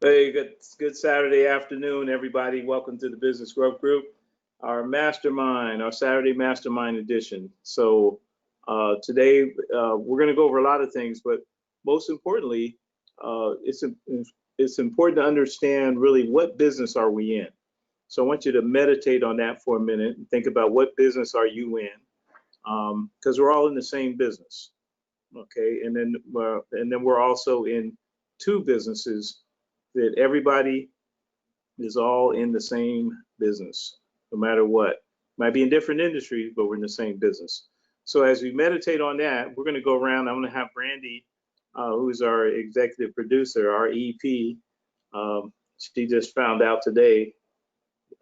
Hey, good Saturday afternoon, everybody. Welcome to the Business Growth Group, our mastermind, our Saturday mastermind edition. So today we're going to go over a lot of things, but most importantly, it's important to understand really what business are we in. So I want you to meditate on that for a minute and think about what business are you in, because we're all in the same business, okay? And then we're also in two businesses that everybody is all in the same business, no matter what. Might be in different industries, but we're in the same business. So as we meditate on that, we're going to go around. I'm going to have Brandy, who's our executive producer, our EP. She just found out today.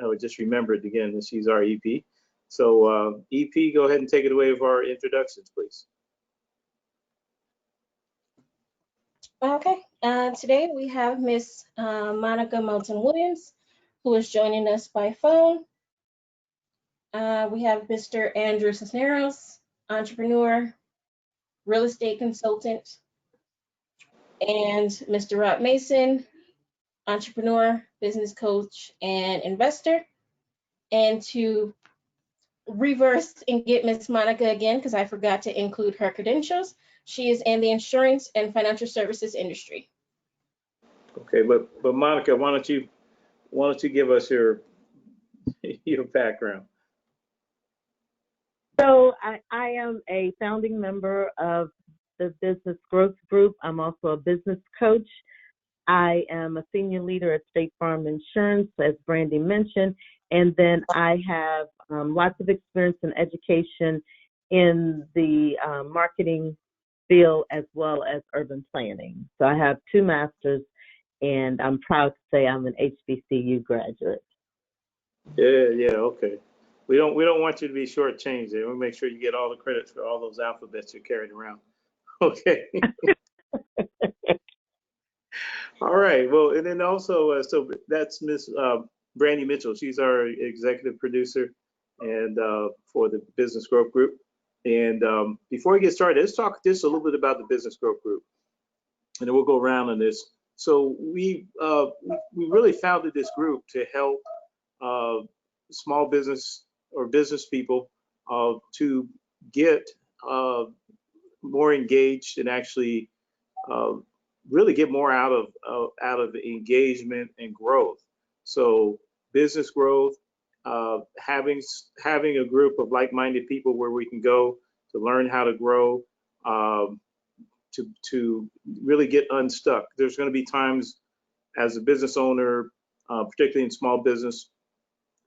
I just remembered again that she's our EP. So EP, go ahead and take it away with our introductions, please. Okay, today we have Miss Monica Moulton-Williams, who is joining us by phone. We have Mr. Andrew Cisneros, entrepreneur, real estate consultant, and Mr. Rob Mason, entrepreneur, business coach, and investor. And to reverse and get Miss Monica again, because I forgot to include her credentials, she is in the insurance and financial services industry. Okay, but Monica, why don't you give us your background? So I am a founding member of the Business Growth Group. I'm also a business coach. I am a senior leader at State Farm Insurance, as Brandy mentioned, and then I have lots of experience in education in the marketing field as well as urban planning. So I have 2 masters, and I'm proud to say I'm an HBCU graduate. Yeah, okay. We don't want you to be shortchanged there. We'll make sure you get all the credit for all those alphabets you're carrying around. Okay. All right. Well, and then also, so that's Miss Brandy Mitchell. She's our executive producer and for the Business Growth Group. And before we get started, let's talk just a little bit about the Business Growth Group, and then we'll go around on this. So we really founded this group to help small business or business people to get more engaged and actually really get more out of engagement and growth. So business growth, having a group of like-minded people where we can go to learn how to grow, to really get unstuck. There's going to be times as a business owner, particularly in small business,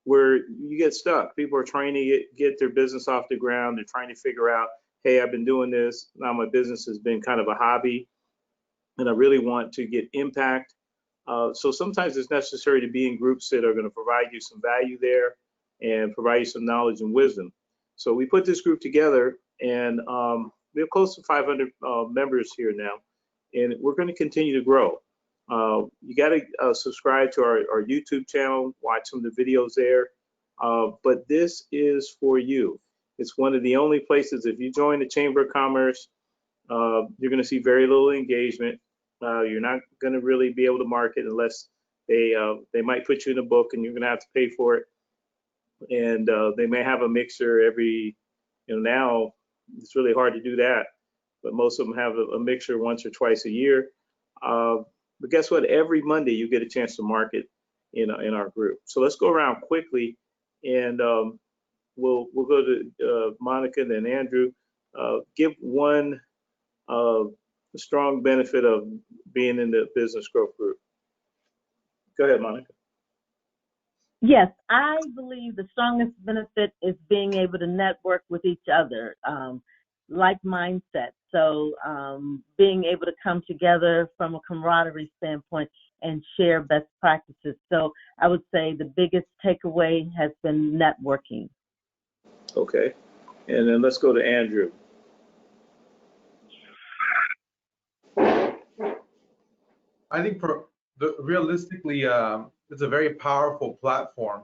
where you get stuck. People are trying to get their business off the ground. They're trying to figure out, hey, I've been doing this. Now my business has been kind of a hobby, and I really want to get impact. So sometimes it's necessary to be in groups that are going to provide you some value there and provide you some knowledge and wisdom. So we put this group together, and we have close to 500 members here now, and we're going to continue to grow. You got to subscribe to our YouTube channel, watch some of the videos there. But this is for you. It's one of the only places, if you join the Chamber of Commerce, you're going to see very little engagement. You're not going to really be able to market unless they might put you in a book and you're going to have to pay for it. And they may have a mixer every, now it's really hard to do that, but most of them have a mixer once or twice a year. But guess what? Every Monday you get a chance to market in our group. So let's go around quickly, and we'll go to Monica and then Andrew. Give one strong benefit of being in the Business Growth Group. Go ahead, Monica. Yes, I believe the strongest benefit is being able to network with each other, like mindset. So being able to come together from a camaraderie standpoint and share best practices. So I would say the biggest takeaway has been networking. Okay, and then let's go to Andrew. I think realistically, it's a very powerful platform.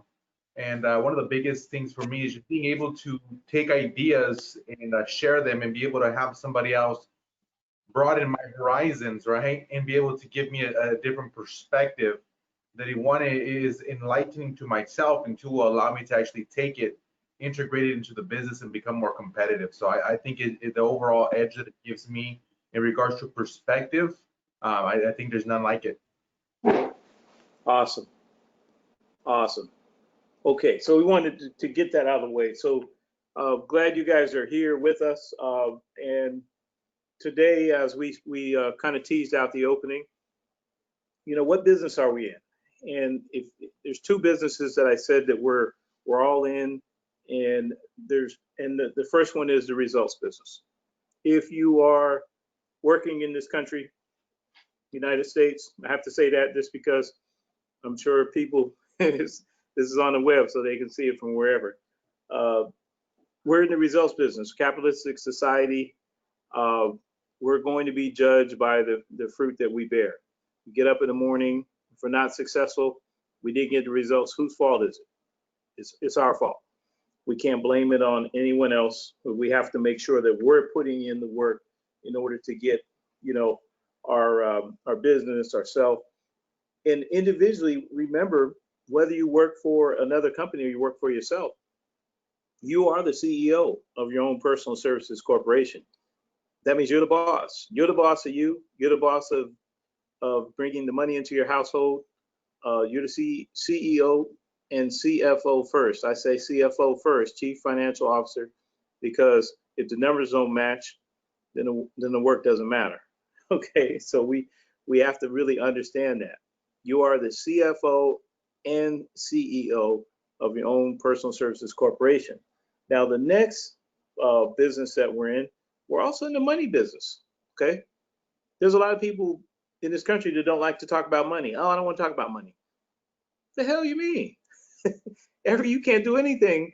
And one of the biggest things for me is just being able to take ideas and share them and be able to have somebody else broaden my horizons, right, and be able to give me a different perspective. That he wanted is enlightening to myself and to allow me to actually take it, integrate it into the business, and become more competitive. So I think the overall edge that it gives me in regards to perspective, I think there's none like it. Awesome. Awesome. Okay, so we wanted to get that out of the way. So glad you guys are here with us. And today, as we kind of teased out the opening, you know, what business are we in? And if there's two businesses that I said that we're all in, and the first one is the results business. If you are working in this country, United States, I have to say that just because I'm sure people this is on the web so they can see it from wherever. Uh, we're in the results business, capitalistic society. Uh, we're going to be judged by the fruit that we bear. We get up in the morning. If we're not successful, we didn't get the results. Whose fault is it? It's our fault. We can't blame it on anyone else. But we have to make sure that we're putting in the work in order to get, you know, our business, ourselves, and individually. Remember, whether you work for another company or you work for yourself, you are the CEO of your own personal services corporation. That means you're the boss. You're the boss of you. You're the boss of bringing the money into your household. You're the CEO and CFO first. I say CFO first, Chief Financial Officer, because if the numbers don't match, then the work doesn't matter. Okay, so we have to really understand that. You are the CFO and CEO of your own personal services corporation. Now, the next business that we're in, we're also in the money business. Okay, there's a lot of people in this country that don't like to talk about money. Oh, I don't want to talk about money. The hell you mean? You can't do anything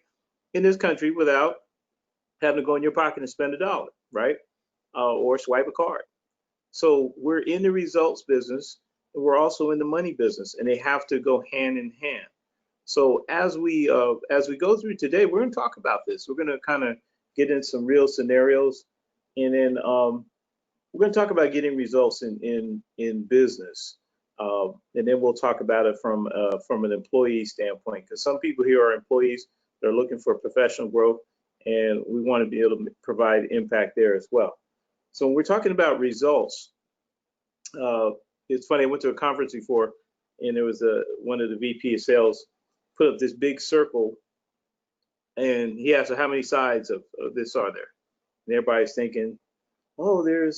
in this country without having to go in your pocket and spend $1, right? Or swipe a card. So we're in the results business, and we're also in the money business, and they have to go hand in hand. So as we go through today, we're going to talk about this. We're going to kind of get in some real scenarios, and then we're going to talk about getting results in business, and then we'll talk about it from an employee standpoint, because some people here are employees. They're looking for professional growth, and we want to be able to provide impact there as well. So when we're talking about results, it's funny. I went to a conference before, and there was one of the VP of sales put up this big circle, and he asked, how many sides of this are there? And everybody's thinking, oh, they're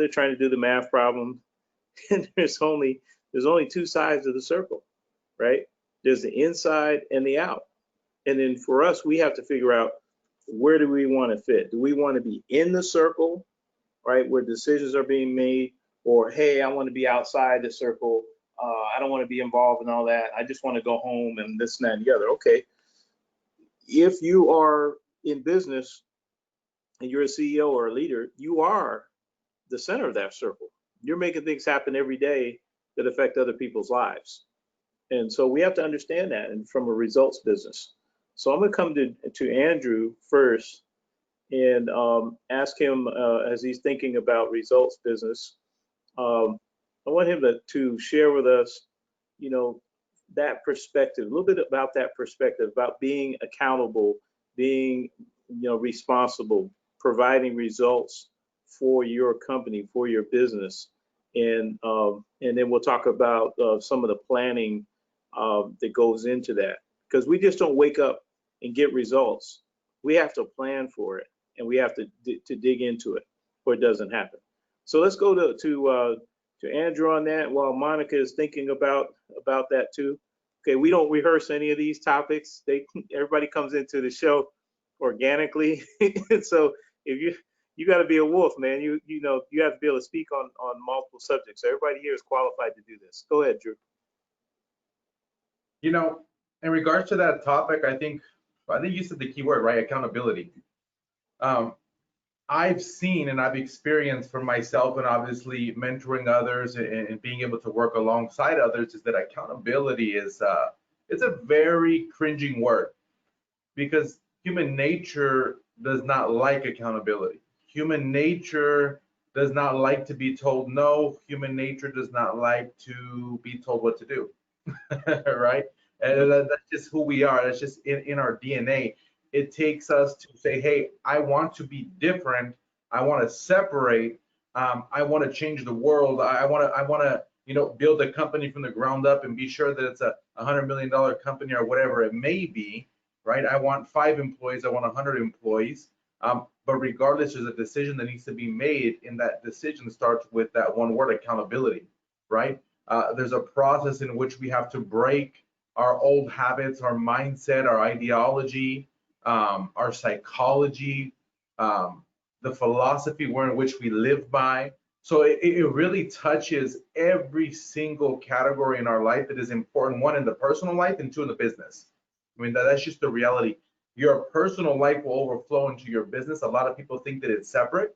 trying to do the math problem, and there's only 2 sides of the circle, right? There's the inside and the out. And then for us, we have to figure out, where do we want to fit? Do we want to be in the circle, right, where decisions are being made, or hey, I want to be outside the circle. I don't want to be involved in all that. I just want to go home and this and that and the other. Okay, if you are in business and you're a CEO or a leader, you are the center of that circle. You're making things happen every day that affect other people's lives. And so we have to understand that, and from a results business. So I'm going to come to Andrew first and ask him, as he's thinking about results business, I want him to share with us, that perspective, a little bit about that perspective, about being accountable, being, responsible, providing results for your company, for your business. And then we'll talk about some of the planning that goes into that, because we just don't wake up and get results. We have to plan for it, and we have to dig into it, or it doesn't happen. So let's go to Andrew on that, while Monica is thinking about that too. Okay, we don't rehearse any of these topics. Everybody comes into the show organically. So if you got to be a wolf, man. You have to be able to speak on multiple subjects. So everybody here is qualified to do this. Go ahead, Drew. In regards to that topic, I think you said the key word, right? Accountability. I've seen and I've experienced for myself, and obviously mentoring others and being able to work alongside others, is that accountability is it's a very cringing word, because human nature does not like accountability. Human nature does not like to be told no. Human nature does not like to be told what to do, right? And that's just who we are. That's just in our DNA. It takes us to say, hey, I want to be different. I want to separate. I want to change the world. I want to, build a company from the ground up and be sure that it's a $100 million company or whatever it may be, right? I want 5 employees. I want 100 employees. But regardless, there's a decision that needs to be made, and that decision starts with that one word, accountability, right? There's a process in which we have to break our old habits, our mindset, our ideology, our psychology, the philosophy in which we live by. So it really touches every single category in our life that is important, one in the personal life and two in the business. I mean, that's just the reality. Your personal life will overflow into your business. A lot of people think that it's separate.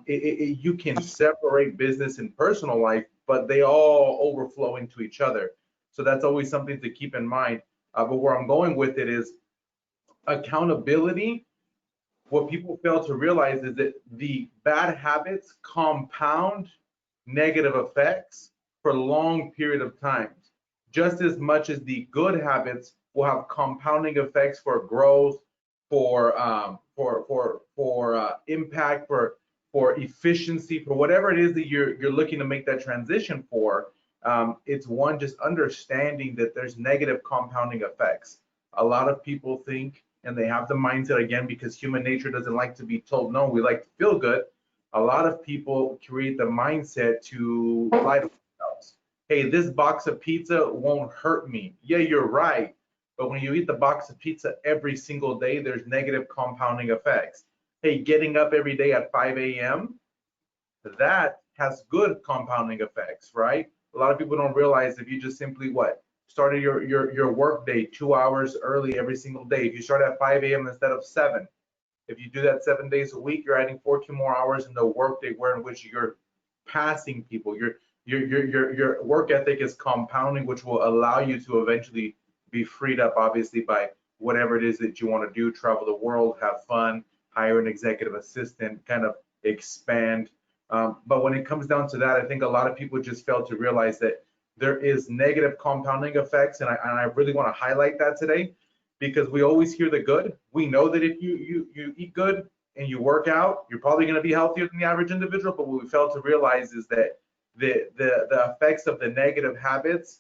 You can separate business and personal life, but they all overflow into each other. So that's always something to keep in mind. But where I'm going with it is accountability. What people fail to realize is that the bad habits compound negative effects for a long period of time, just as much as the good habits will have compounding effects for growth, for impact, for efficiency, for whatever it is that you're looking to make that transition for. It's one, just understanding that there's negative compounding effects. A lot of people think, and they have the mindset, again, because human nature doesn't like to be told no, we like to feel good. A lot of people create the mindset to lie to themselves. Hey, this box of pizza won't hurt me. Yeah, you're right. But when you eat the box of pizza every single day, there's negative compounding effects. Hey, getting up every day at 5 a.m., that has good compounding effects, right? A lot of people don't realize if you just simply started your work day 2 hours early every single day. If you start at 5 a.m. instead of 7, if you do that 7 days a week, you're adding 14 more hours in the workday, where in which you're passing people. Your work ethic is compounding, which will allow you to eventually be freed up, obviously, by whatever it is that you want to do, travel the world, have fun, hire an executive assistant, kind of expand. But when it comes down to that, I think a lot of people just fail to realize that there is negative compounding effects, and I really want to highlight that today, because we always hear the good. We know that if you eat good and you work out, you're probably going to be healthier than the average individual. But what we fail to realize is that the effects of the negative habits,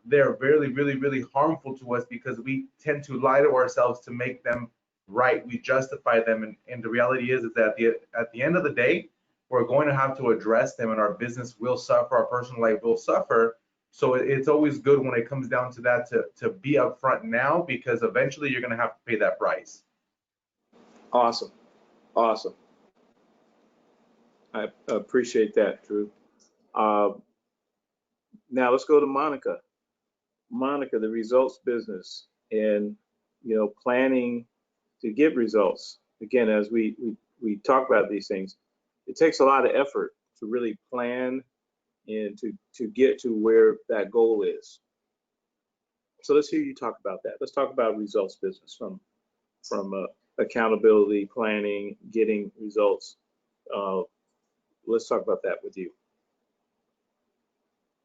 they're really, really, really harmful to us, because we tend to lie to ourselves to make them right. We justify them, and the reality is that at the end of the day, we're going to have to address them, and our business will suffer, our personal life will suffer. So it's always good when it comes down to that to be upfront now, because eventually you're going to have to pay that price. Awesome. Awesome. I appreciate that, Drew. Now let's go to Monica. Monica, the results business, and planning to get results. Again, as we talk about these things, it takes a lot of effort to really plan and to get to where that goal is. So let's hear you talk about that. Let's talk about results business from accountability, planning, getting results. Let's talk about that with you.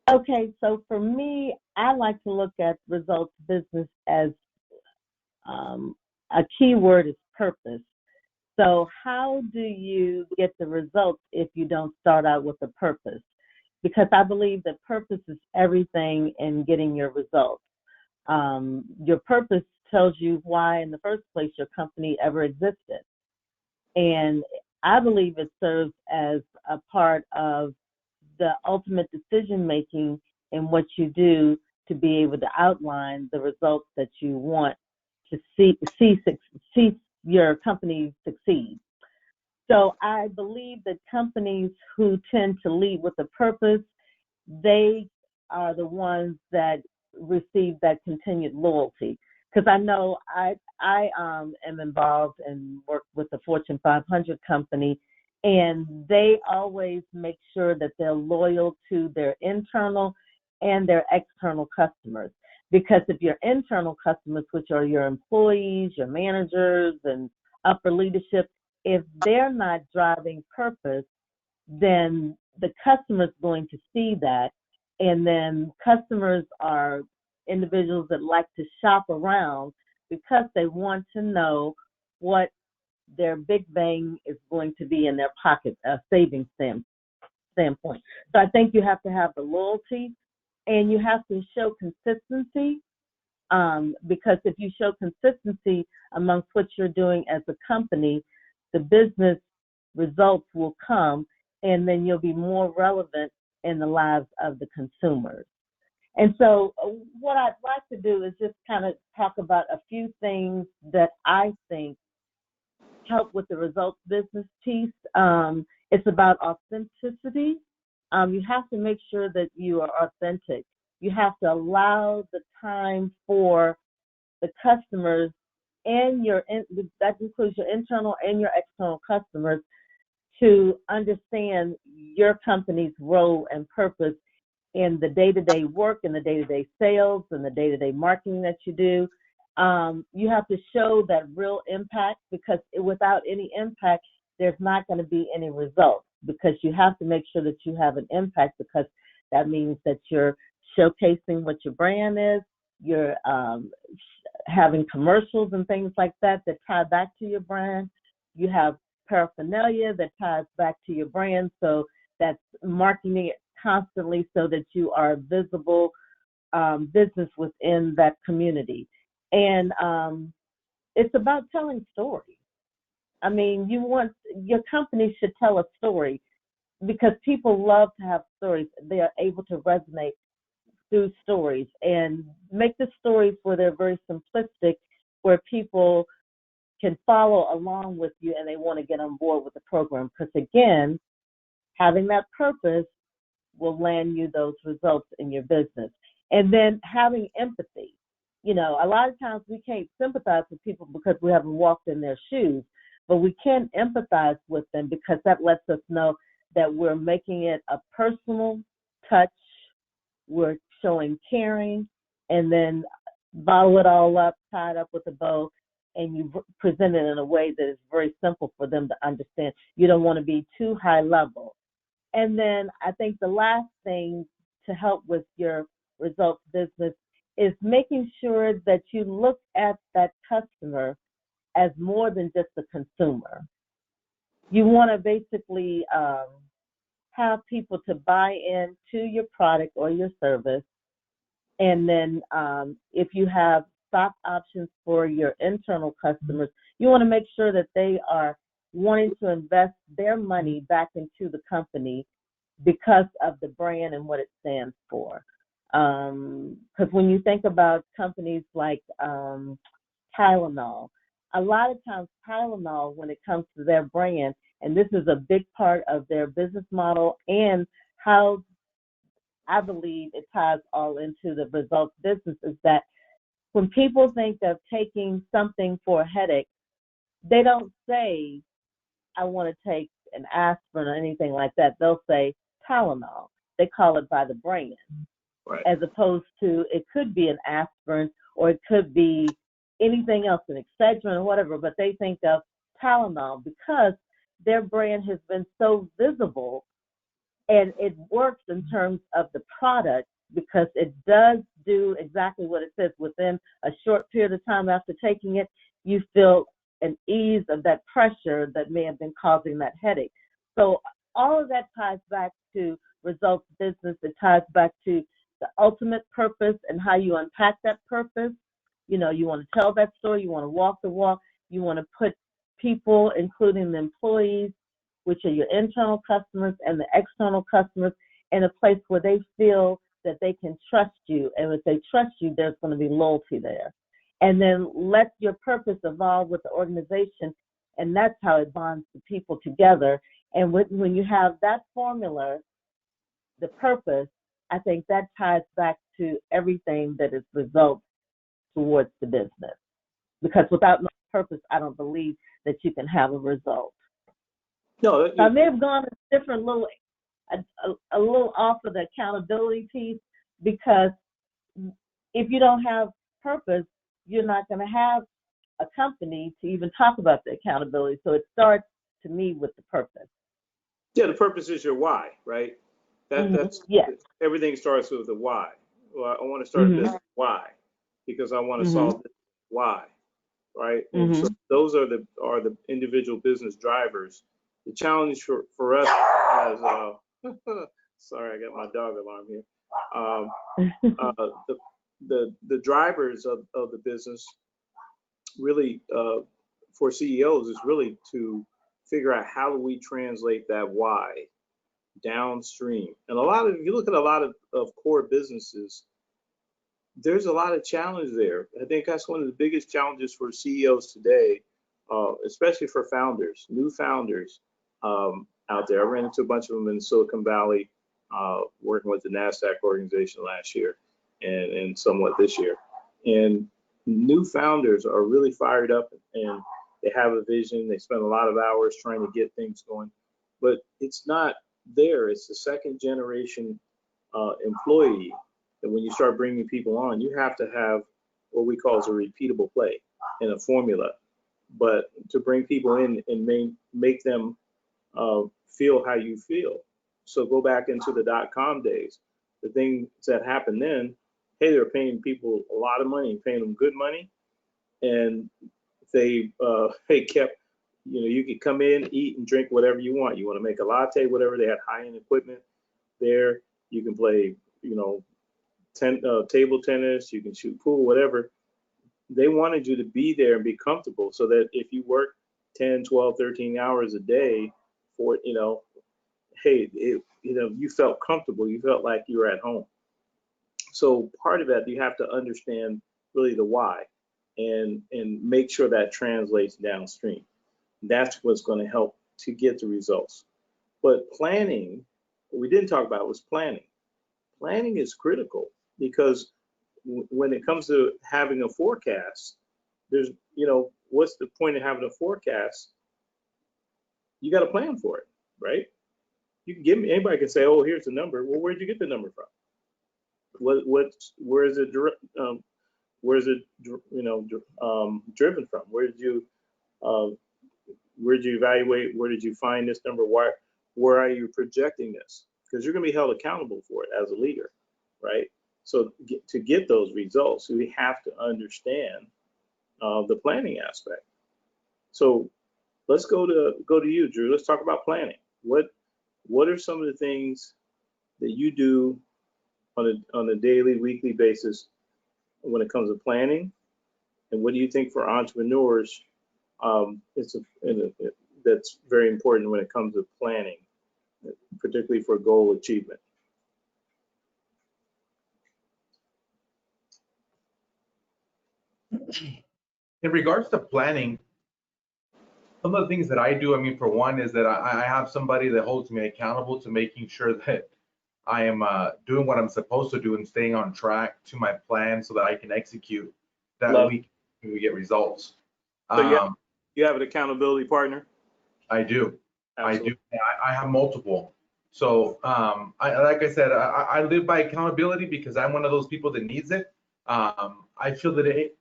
Okay, so for me, I like to look at results business as a key word is purpose. So how do you get the results if you don't start out with a purpose? Because I believe that purpose is everything in getting your results. Your purpose tells you why in the first place your company ever existed. And I believe it serves as a part of the ultimate decision making in what you do to be able to outline the results that you want to see your company succeed. So I believe that companies who tend to lead with a purpose, they are the ones that receive that continued loyalty. Because I know I am involved and work with the Fortune 500 company, and they always make sure that they're loyal to their internal and their external customers. Because if your internal customers, which are your employees, your managers, and upper leadership, if they're not driving purpose, then the customer's going to see that. And then customers are individuals that like to shop around because they want to know what their big bang is going to be in their pocket, savings standpoint. So I think you have to have the loyalty, and you have to show consistency, because if you show consistency amongst what you're doing as a company, the business results will come, and then you'll be more relevant in the lives of the consumers. And so what I'd like to do is just kind of talk about a few things that I think help with the results business piece. It's about authenticity. You have to make sure that you are authentic. You have to allow the time for the customers and that includes your internal and your external customers, to understand your company's role and purpose in the day-to-day work, and the day-to-day sales, and the day-to-day marketing that you do. You have to show that real impact, because without any impact, there's not going to be any results, because you have to make sure that you have an impact, because that means that you're showcasing what your brand is, you're having commercials and things like that tie back to your brand. You have paraphernalia that ties back to your brand, so that's marketing it constantly so that you are a visible business within that community. And it's about telling stories. I mean, your company should tell a story, because people love to have stories. They are able to resonate through stories, and make the stories where they're very simplistic, where people can follow along with you and they want to get on board with the program. Because again, having that purpose will land you those results in your business. And then having empathy. A lot of times we can't sympathize with people because we haven't walked in their shoes, but we can empathize with them, because that lets us know that we're making it a personal touch, we're showing caring, and then bottle it all up, tie it up with a bow, and you present it in a way that is very simple for them to understand. You don't want to be too high level. And then I think the last thing to help with your results business is making sure that you look at that customer as more than just a consumer. You want to basically have people to buy into your product or your service. And then if you have stock options for your internal customers, you want to make sure that they are wanting to invest their money back into the company because of the brand and what it stands for. Because when you think about companies like Tylenol, a lot of times Tylenol, when it comes to their brand, and this is a big part of their business model and how I believe it ties all into the results business, is that when people think of taking something for a headache, they don't say, I want to take an aspirin or anything like that. They'll say Tylenol. They call it by the brand. Right. As opposed to, it could be an aspirin or it could be anything else, an Excedrin or whatever, but they think of Tylenol because their brand has been so visible, and it works in terms of the product because it does do exactly what it says. Within a short period of time after taking it, you feel an ease of that pressure that may have been causing that headache. So all of that ties back to results business. It ties back to the ultimate purpose and how you unpack that purpose. You know, you want to tell that story. You want to walk the walk. You want to put people, including the employees, which are your internal customers and the external customers, in a place where they feel that they can trust you. And if they trust you, there's going to be loyalty there. And then let your purpose evolve with the organization, and that's how it bonds the people together. And when you have that formula, the purpose, I think that ties back to everything that is results towards the business. Because without no purpose, I don't believe that you can have a result. No, So I may have gone a different little, a little off of the accountability piece, because if you don't have purpose, you're not going to have a company to even talk about the accountability. So it starts, to me, with the purpose. Yeah, the purpose is your why, right? That's Yes. everything starts with the why. Well, I want to start a Mhm. business. Why? Because I want to Mhm. solve this. Why? Right? And so Mhm. those are the individual business drivers. The challenge for us as sorry, I got my dog alarm here. Um, the drivers of the business really for CEOs is really to figure out how do we translate that why downstream. And a lot of, if you look at a lot of core businesses, there's a lot of challenge there. I think that's one of the biggest challenges for CEOs today, especially for founders, new founders out there. I ran into a bunch of them in Silicon Valley, working with the NASDAQ organization last year and somewhat this year. And new founders are really fired up and they have a vision. They spend a lot of hours trying to get things going, but it's not there. It's the second generation employee that when you start bringing people on, you have to have what we call as a repeatable play and a formula. But to bring people in and make them feel how you feel. So go back into the .com days. The things that happened then, hey, they were paying people a lot of money, paying them good money, and they kept, you could come in, eat, and drink whatever you want. You want to make a latte, whatever. They had high-end equipment there. You can play, table tennis. You can shoot pool, whatever. They wanted you to be there and be comfortable so that if you work 10, 12, 13 hours a day for, hey, you felt comfortable. You felt like you were at home. So part of that, you have to understand really the why and make sure that translates downstream. That's what's going to help to get the results. But planning, what we didn't talk about was planning. Planning is critical because when it comes to having a forecast, there's, what's the point of having a forecast? You got to plan for it, right? You can give me, anybody can say, oh, here's the number. Well, where'd you get the number from? Where is it, driven from? Where did you evaluate? Where did you find this number? Where are you projecting this? Because you're going to be held accountable for it as a leader, right? So to get those results, we have to understand the planning aspect. So let's go to you, Drew. Let's talk about planning. What are some of the things that you do on a daily, weekly basis when it comes to planning? And what do you think for entrepreneurs that's very important when it comes to planning, particularly for goal achievement? In regards to planning, some of the things that I do, I mean, for one, is that I have somebody that holds me accountable to making sure that I am doing what I'm supposed to do and staying on track to my plan so that I can execute that Love. week and we get results. So you have an accountability partner? I do. Absolutely. I do. I have multiple. So like I said, I live by accountability because I'm one of those people that needs it. I feel that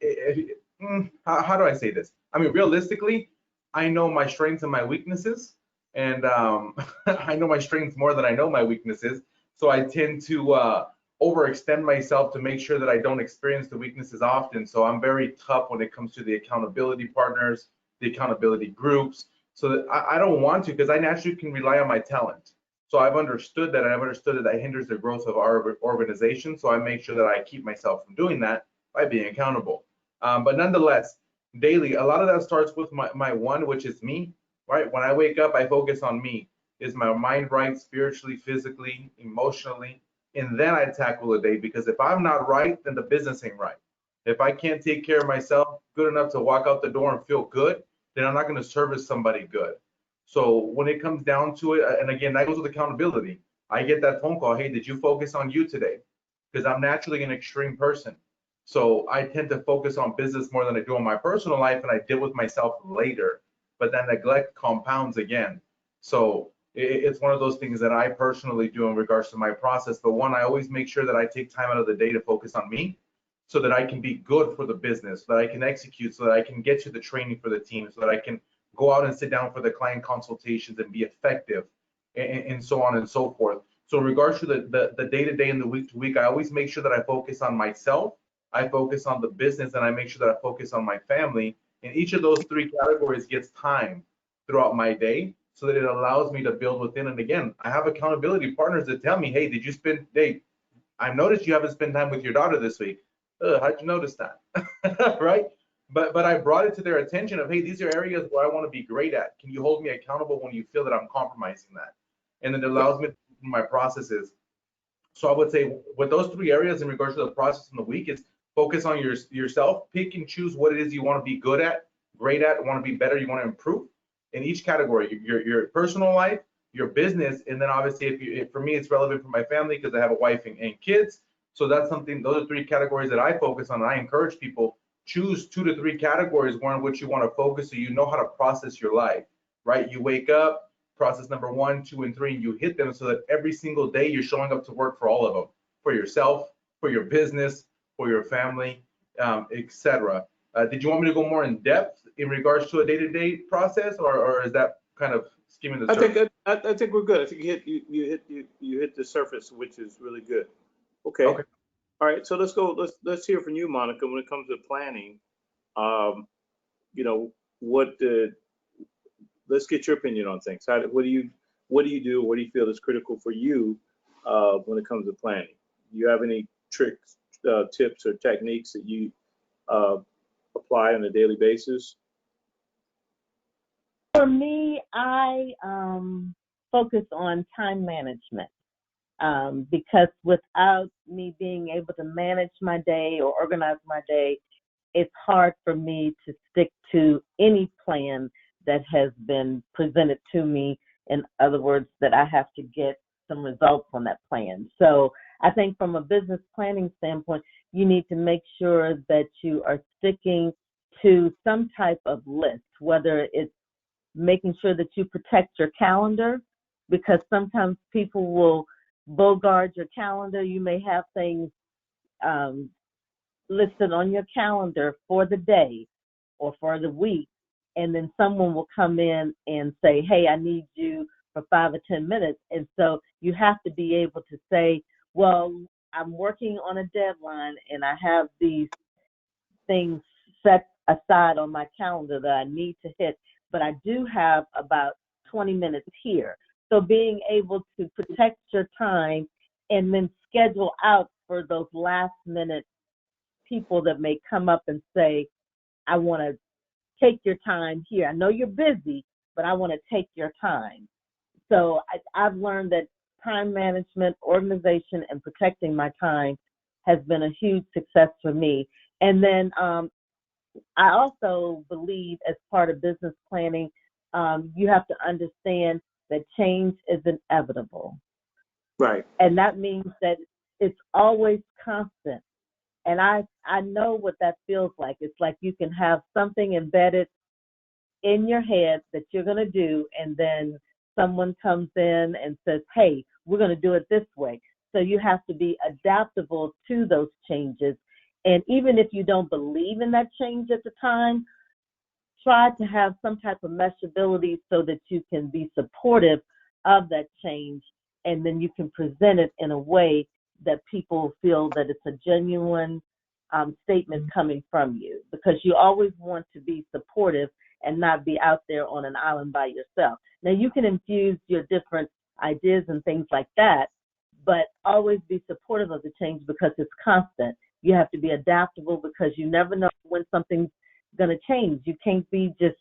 how do I say this? I mean, realistically, I know my strengths and my weaknesses, and I know my strengths more than I know my weaknesses. So I tend to overextend myself to make sure that I don't experience the weaknesses often. So I'm very tough when it comes to the accountability partners, the accountability groups. So that I don't want to, because I naturally can rely on my talent. So I've understood that, and I've understood that that hinders the growth of our organization. So I make sure that I keep myself from doing that by being accountable. But nonetheless, daily, a lot of that starts with my one, which is me, right? When I wake up, I focus on me. Is my mind right spiritually, physically, emotionally? And then I tackle the day, because if I'm not right, then the business ain't right. If I can't take care of myself good enough to walk out the door and feel good, then I'm not going to service somebody good. So when it comes down to it, and again, that goes with accountability. I get that phone call, hey, did you focus on you today? Because I'm naturally an extreme person. So I tend to focus on business more than I do on my personal life, and I deal with myself later. But then neglect compounds again. So it's one of those things that I personally do in regards to my process. But one, I always make sure that I take time out of the day to focus on me, so that I can be good for the business, so that I can execute, so that I can get to the training for the team, so that I can go out and sit down for the client consultations and be effective and so on and so forth. So in regards to the day-to-day and the week-to-week, I always make sure that I focus on myself, I focus on the business, and I make sure that I focus on my family. And each of those three categories gets time throughout my day so that it allows me to build within. And again, I have accountability partners that tell me, hey, I noticed you haven't spent time with your daughter this week. How'd you notice that? Right? But I brought it to their attention of, hey, these are areas where I want to be great at. Can you hold me accountable when you feel that I'm compromising that? And then it allows me to do my processes. So I would say with those three areas in regards to the process in the week is focus on yourself, pick and choose what it is you want to be good at, great at, want to be better, you want to improve in each category, your personal life, your business, and then obviously for me, it's relevant for my family because I have a wife and kids. So that's something, those are three categories that I focus on. And I encourage people, choose 2 to 3 categories one in which you want to focus so you know how to process your life, right? You wake up, process number 1, 2, and 3, and you hit them so that every single day you're showing up to work for all of them, for yourself, for your business, for your family, etc. Did you want me to go more in depth in regards to a day-to-day process, or is that kind of skimming the surface? I think we're good. I think you hit the surface, which is really good. Okay. Okay. All right. So let's go. Let's hear from you, Monica. When it comes to planning, you know, let's get your opinion on things. What do you do? What do you feel is critical for you when it comes to planning? Do you have any tricks, tips, or techniques that you apply on a daily basis? For me, I focus on time management because without me being able to manage my day or organize my day, it's hard for me to stick to any plan that has been presented to me. In other words, that I have to get some results on that plan. So I think from a business planning standpoint, you need to make sure that you are sticking to some type of list, whether it's making sure that you protect your calendar, because sometimes people will bogart your calendar. You may have things listed on your calendar for the day or for the week, and then someone will come in and say, hey, I need you for 5 or 10 minutes. And so you have to be able to say, well, I'm working on a deadline and I have these things set aside on my calendar that I need to hit, but I do have about 20 minutes here. So being able to protect your time and then schedule out for those last minute people that may come up and say, I want to take your time here. I know you're busy, but I want to take your time. So I've learned that time management, organization, and protecting my time has been a huge success for me. And then I also believe, as part of business planning, you have to understand that change is inevitable. Right. And that means that it's always constant. And I know what that feels like. It's like you can have something embedded in your head that you're going to do, and then someone comes in and says, hey, we're going to do it this way. So you have to be adaptable to those changes. And even if you don't believe in that change at the time, try to have some type of meshability so that you can be supportive of that change, and then you can present it in a way that people feel that it's a genuine statement coming from you, because you always want to be supportive and not be out there on an island by yourself. Now, you can infuse your different ideas and things like that, but always be supportive of the change because it's constant. You have to be adaptable because you never know when something's going to change. You can't be just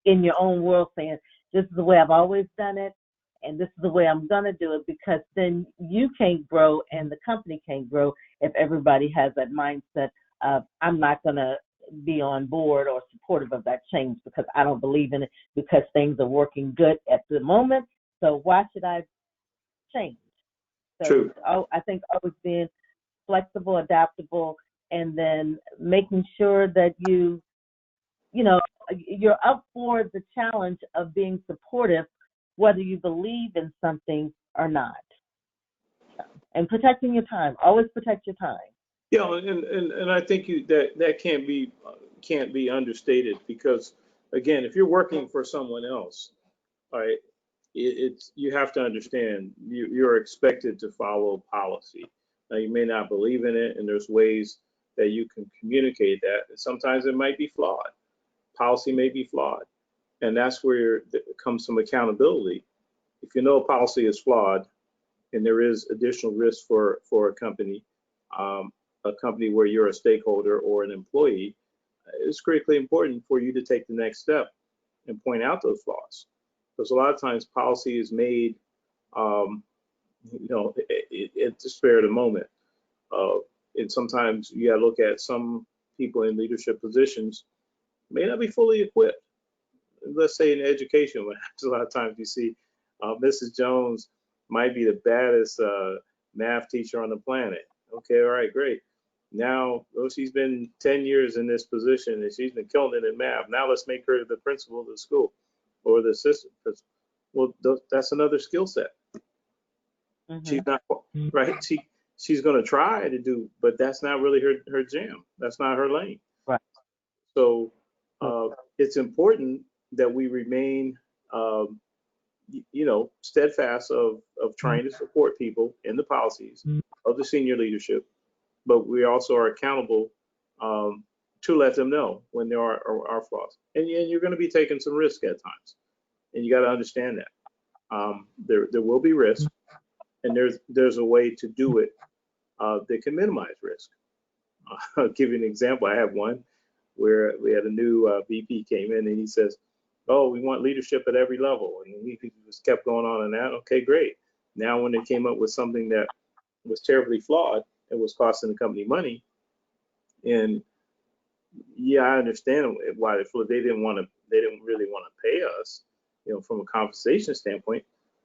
in your own world saying, this is the way I've always done it, and this is the way I'm going to do it, because then you can't grow and the company can't grow if everybody has that mindset of, I'm not going to be on board or supportive of that change because I don't believe in it, because things are working good at the moment. So why should I change? So True. I think always being flexible, adaptable, and then making sure that you're up for the challenge of being supportive, whether you believe in something or not. And protecting your time. Always protect your time. Yeah, and I think that can't be understated, because again, if you're working for someone else, all right, it's you have to understand you're expected to follow policy. Now you may not believe in it, and there's ways that you can communicate that. And sometimes it might be flawed. Policy may be flawed, and that's where it comes some accountability. If you know a policy is flawed, and there is additional risk for a company where you're a stakeholder or an employee, it's critically important for you to take the next step and point out those flaws. Because a lot of times policy is made, at the spur of the moment. And sometimes you got to look at some people in leadership positions may not be fully equipped. Let's say in education, a lot of times you see Mrs. Jones might be the baddest math teacher on the planet. Okay, all right, great. Now, she's been 10 years in this position and she's been killing it in math. Now let's make her the principal of the school or the assistant principal. Well, that's another skill set. She's not right. She's going to try to do, but that's not really her jam. That's not her lane. Right. So it's important that we remain, steadfast of trying to support people in the policies of the senior leadership, but we also are accountable to let them know when there are flaws. And you're going to be taking some risk at times, and you got to understand that there will be risk, and there's a way to do it that can minimize risk. I'll give you an example. I have one where we had a new VP came in and he says, "Oh, we want leadership at every level," and we just kept going on and that. Okay, great. Now when they came up with something that was terribly flawed, it was costing the company money. And yeah, I understand why they didn't really want to pay us, from a compensation standpoint.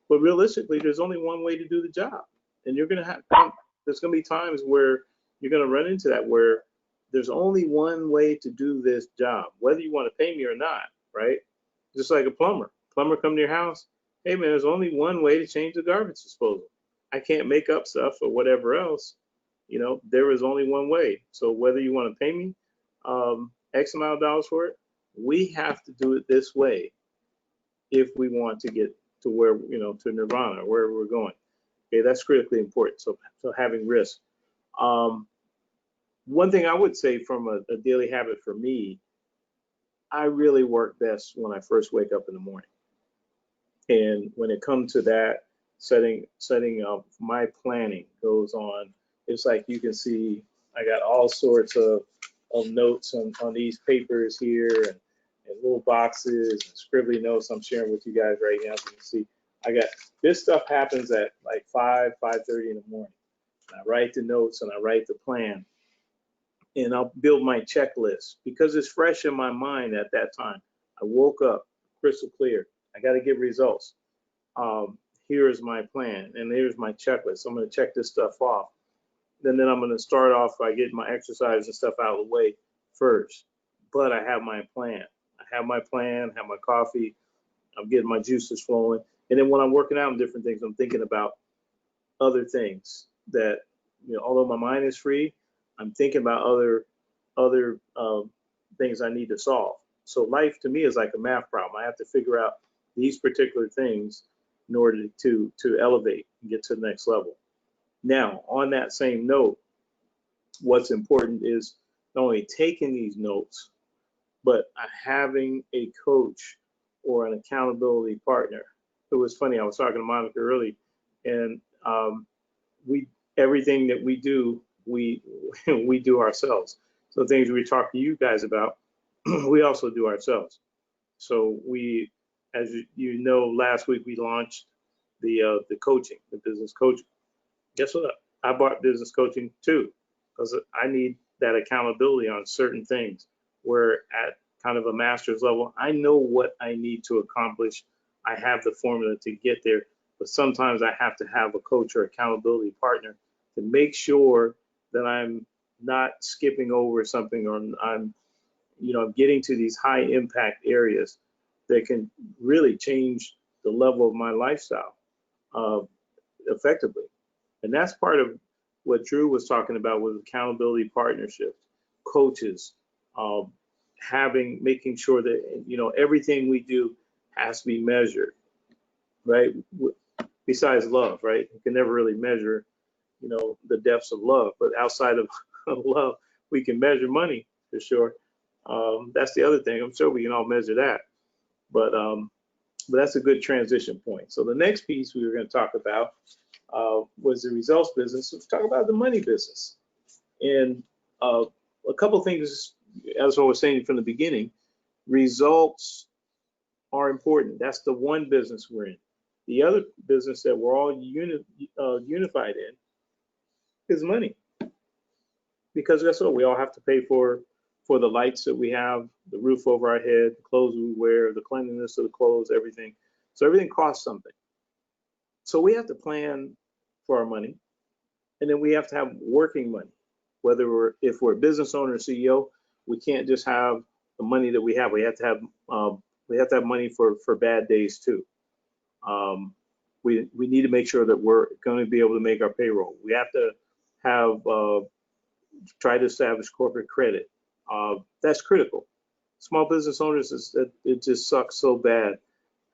But realistically, there's only one way to do the job, and there's going to be times where you're going to run into that where there's only one way to do this job, whether you want to pay me or not, right? Just like a plumber. Plumber come to your house, hey man, there's only one way to change the garbage disposal. I can't make up stuff or whatever else. There is only one way. So whether you want to pay me X amount of dollars for it, we have to do it this way if we want to get to where, to nirvana, or wherever we're going. Okay, that's critically important. So having risk. One thing I would say from a daily habit for me, I really work best when I first wake up in the morning. And when it comes to that, setting up my planning goes on. It's like you can see I got all sorts of notes on these papers here and little boxes and scribbly notes I'm sharing with you guys right now. As you can see, I got this stuff happens at like 5:30 in the morning. And I write the notes and I write the plan. And I'll build my checklist because it's fresh in my mind at that time. I woke up crystal clear. I got to get results. Here's my plan and here's my checklist. I'm going to check this stuff off. Then I'm going to start off by getting my exercise and stuff out of the way first. But I have my plan. I have my plan, have my coffee. I'm getting my juices flowing. And then when I'm working out on different things, I'm thinking about other things that, although my mind is free, I'm thinking about other things I need to solve. So life to me is like a math problem. I have to figure out these particular things in order to elevate and get to the next level. Now, on that same note, what's important is not only taking these notes, but having a coach or an accountability partner. It was funny, I was talking to Monica early, and everything that we do, we do ourselves. So things we talk to you guys about, we also do ourselves. So we, as you know, last week we launched the coaching, the business coaching. Guess what? I bought business coaching too, because I need that accountability on certain things. Where at kind of a master's level, I know what I need to accomplish. I have the formula to get there, but sometimes I have to have a coach or accountability partner to make sure that I'm not skipping over something, or I'm getting to these high impact areas that can really change the level of my lifestyle effectively. And that's part of what Drew was talking about with accountability partnerships, coaches, making sure that everything we do has to be measured. right? Besides love, right? You can never really measure, the depths of love, but outside of, of love, we can measure money for sure. That's the other thing. I'm sure we can all measure that, but that's a good transition point. So the next piece we were going to talk about was the results business. Let's talk about the money business. And a couple things, as I was saying from the beginning, results are important. That's the one business we're in. The other business that we're all unified in is money. Because guess what? We all have to pay for the lights that we have, the roof over our head, the clothes we wear, the cleanliness of the clothes, everything. So everything costs something. So we have to plan for our money, and then we have to have working money. If we're a business owner or CEO, we can't just have the money that we have. We have to have money for bad days too. We need to make sure that we're going to be able to make our payroll. We have to have try to establish corporate credit. That's critical. Small business owners, it just sucks so bad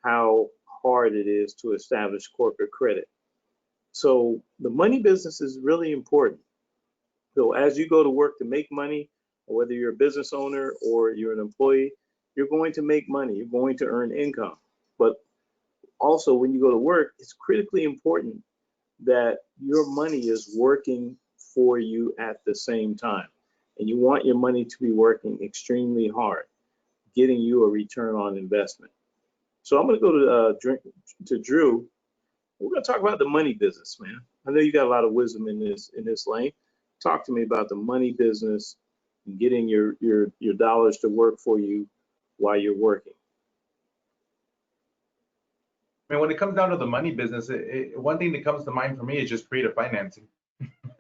how hard it is to establish corporate credit. So the money business is really important. So as you go to work to make money, whether you're a business owner or you're an employee, you're going to make money. You're going to earn income. But also when you go to work, it's critically important that your money is working for you at the same time. And you want your money to be working extremely hard, getting you a return on investment. So I'm going to go to Drew. We're going to talk about the money business, man. I know you got a lot of wisdom in this lane. Talk to me about the money business and getting your dollars to work for you while you're working. I mean, when it comes down to the money business, one thing that comes to mind for me is just creative financing.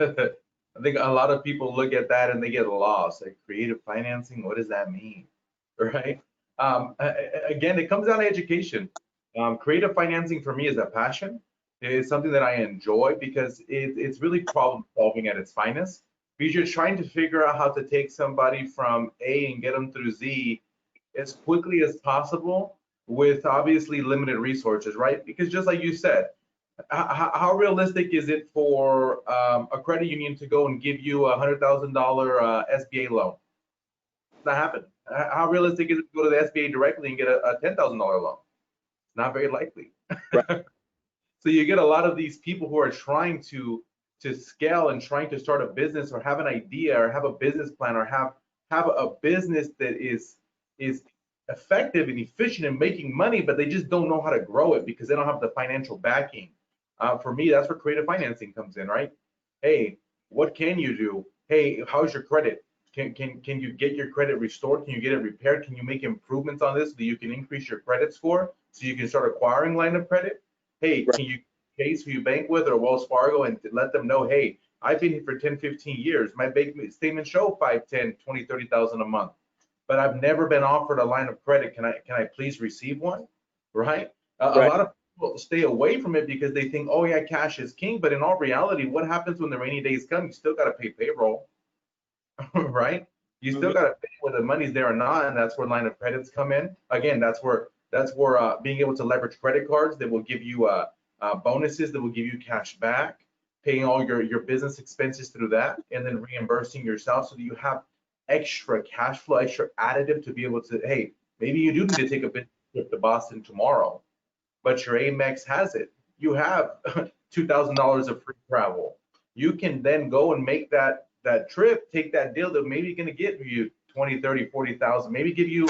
I think a lot of people look at that and they get lost. Like, creative financing, what does that mean, right? Again, it comes down to education. Creative financing for me is a passion. It's something that I enjoy because it's really problem solving at its finest. Because you're trying to figure out how to take somebody from A and get them through Z as quickly as possible with obviously limited resources, right? Because just like you said, how realistic is it for a credit union to go and give you a $100,000 SBA loan? Not happening. How realistic is it to go to the SBA directly and get a $10,000 loan? Not very likely. Right. So you get a lot of these people who are trying to scale and trying to start a business or have an idea or have a business plan or have a business that is effective and efficient in making money, but they just don't know how to grow it because they don't have the financial backing. For me, that's where creative financing comes in, right? Hey, what can you do? Hey, how's your credit? Can you get your credit restored? Can you get it repaired? Can you make improvements on this so that you can increase your credit score so you can start acquiring line of credit? Hey, can you case who you bank with or Wells Fargo and let them know, hey, I've been here for 10, 15 years. My bank statements show 5, 10, 20, 30,000 a month, but I've never been offered a line of credit. Can I please receive one? Right? A lot of people stay away from it because they think, oh yeah, cash is king. But in all reality, what happens when the rainy days come? You still got to pay payroll, right? You still got to pay whether the money's there or not, and that's where line of credits come in. Again, that's where being able to leverage credit cards that will give you bonuses, that will give you cash back, paying all your business expenses through that, and then reimbursing yourself so that you have extra cash flow, extra additive to be able to, hey, maybe you do need to take a business trip to Boston tomorrow, but your Amex has it. You have $2,000 of free travel. You can then go and make that trip, take that deal that maybe going to get you 20, 30, 40,000, maybe give you,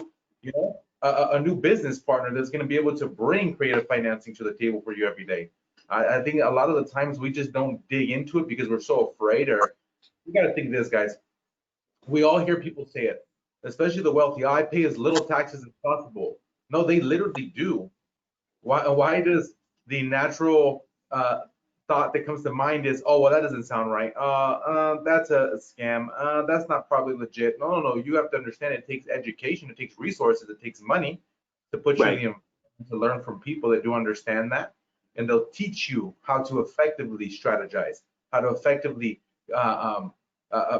a new business partner that's going to be able to bring creative financing to the table for you every day. I think a lot of the times we just don't dig into it because we're so afraid. Or you got to think this, guys. We all hear people say it, especially the wealthy. I pay as little taxes as possible. No, they literally do. Why does the natural thought that comes to mind is, oh, well, that doesn't sound right. That's a scam. That's not probably legit. No. You have to understand it takes education. It takes resources. It takes money to put you in the environment to learn from people that do understand that. And they'll teach you how to effectively strategize, how to effectively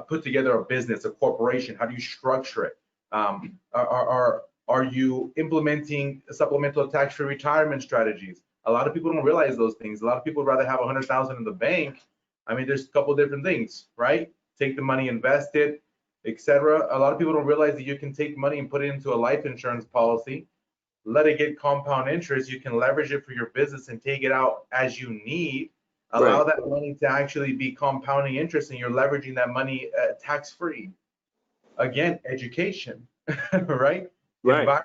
put together a business, a corporation. How do you structure it? Are you implementing supplemental tax-free retirement strategies? A lot of people don't realize those things. A lot of people would rather have 100,000 in the bank. I mean, there's a couple different things, right? Take the money, invest it, etc. A lot of people don't realize that you can take money and put it into a life insurance policy, let it get compound interest. You can leverage it for your business and take it out as you need. Allow Right. that money to actually be compounding interest, and you're leveraging that money tax-free. Again, education, right? Right.